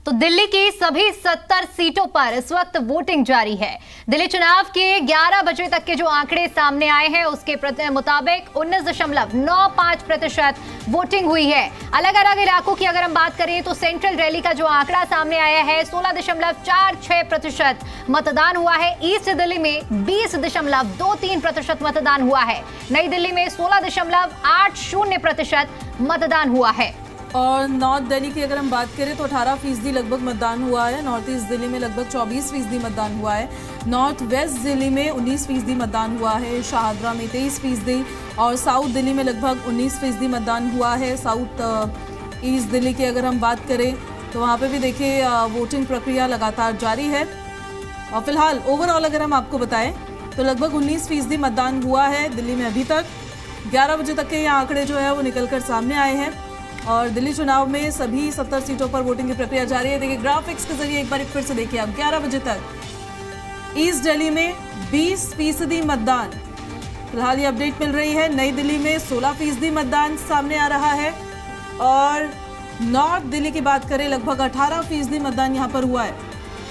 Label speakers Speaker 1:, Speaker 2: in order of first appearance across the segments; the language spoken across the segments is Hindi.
Speaker 1: तो दिल्ली की सभी 70 सीटों पर इस वक्त वोटिंग जारी है। दिल्ली चुनाव के 11 बजे तक के जो आंकड़े सामने आए हैं उसके मुताबिक 19.95% वोटिंग हुई है। अलग अलग इलाकों की अगर हम बात करें तो सेंट्रल दिल्ली का जो आंकड़ा सामने आया है 16.46% मतदान हुआ है। ईस्ट दिल्ली में 20.23% मतदान हुआ है। नई दिल्ली में 16.80% मतदान हुआ है।
Speaker 2: और नॉर्थ दिल्ली की अगर हम बात करें तो 18% लगभग मतदान हुआ है। नॉर्थ ईस्ट दिल्ली में लगभग 24% मतदान हुआ है। नॉर्थ वेस्ट दिल्ली में 19% मतदान हुआ है। शाहदरा में 23% और साउथ दिल्ली में लगभग 19% मतदान हुआ है। साउथ ईस्ट दिल्ली की अगर हम बात करें तो वहाँ पे भी देखिए वोटिंग प्रक्रिया लगातार जारी है। और फिलहाल ओवरऑल अगर हम आपको बताएं तो लगभग 19% मतदान हुआ है दिल्ली में। अभी तक 11 बजे तक के ये आंकड़े जो है वो निकल कर सामने आए हैं और दिल्ली चुनाव में सभी 70 सीटों पर वोटिंग की प्रक्रिया जारी है। देखिए ग्राफिक्स के जरिए एक बार फिर से देखिए आप 11 बजे तक ईस्ट दिल्ली में 20% मतदान, फिलहाल ये अपडेट मिल रही है। नई दिल्ली में 16% मतदान सामने आ रहा है और नॉर्थ दिल्ली की बात करें लगभग 18% मतदान यहाँ पर हुआ है।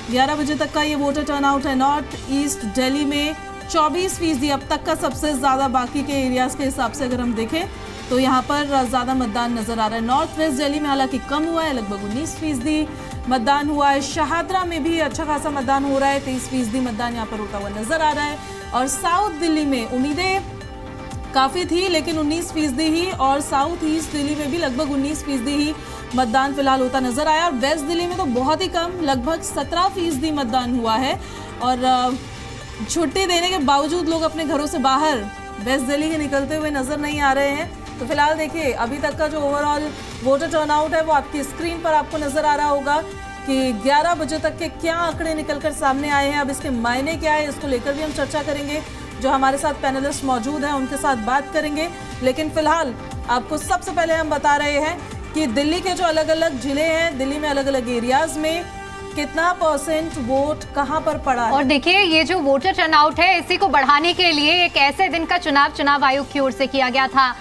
Speaker 2: 11 बजे तक का ये वोटर टर्नआउट है। नॉर्थ ईस्ट दिल्ली में 24% अब तक का सबसे ज़्यादा, बाकी के एरियाज़ के हिसाब से अगर हम देखें तो यहाँ पर ज़्यादा मतदान नज़र आ रहा है। नॉर्थ वेस्ट दिल्ली में हालांकि कम हुआ है, लगभग 19% मतदान हुआ है। शाहदरा में भी अच्छा खासा मतदान हो रहा है, 23% मतदान यहाँ पर होता हुआ नज़र आ रहा है। और साउथ दिल्ली में उम्मीदें काफ़ी थी लेकिन 19% ही, और साउथ ईस्ट दिल्ली में भी लगभग 19% ही मतदान फिलहाल होता नज़र आया। और वेस्ट दिल्ली में तो बहुत ही कम, लगभग 17% मतदान हुआ है। और छुट्टी देने के बावजूद लोग अपने घरों से बाहर वेस्ट दिल्ली के निकलते हुए नज़र नहीं आ रहे हैं। तो फिलहाल देखिए अभी तक का जो ओवरऑल वोटर टर्नआउट है वो आपकी स्क्रीन पर आपको नज़र आ रहा होगा कि 11 बजे तक के क्या आंकड़े निकलकर सामने आए हैं। अब इसके मायने क्या है इसको लेकर भी हम चर्चा करेंगे। जो हमारे साथ पैनलिस्ट मौजूद हैं उनके साथ बात करेंगे। लेकिन फिलहाल आपको सबसे पहले हम बता रहे हैं कि दिल्ली के जो अलग अलग जिले हैं, दिल्ली में अलग अलग एरियाज में कितना % वोट कहां पर पड़ा है।
Speaker 1: और देखिए ये जो वोटर टर्नआउट है इसी को बढ़ाने के लिए एक ऐसे दिन का चुनाव आयोग की ओर से किया गया था।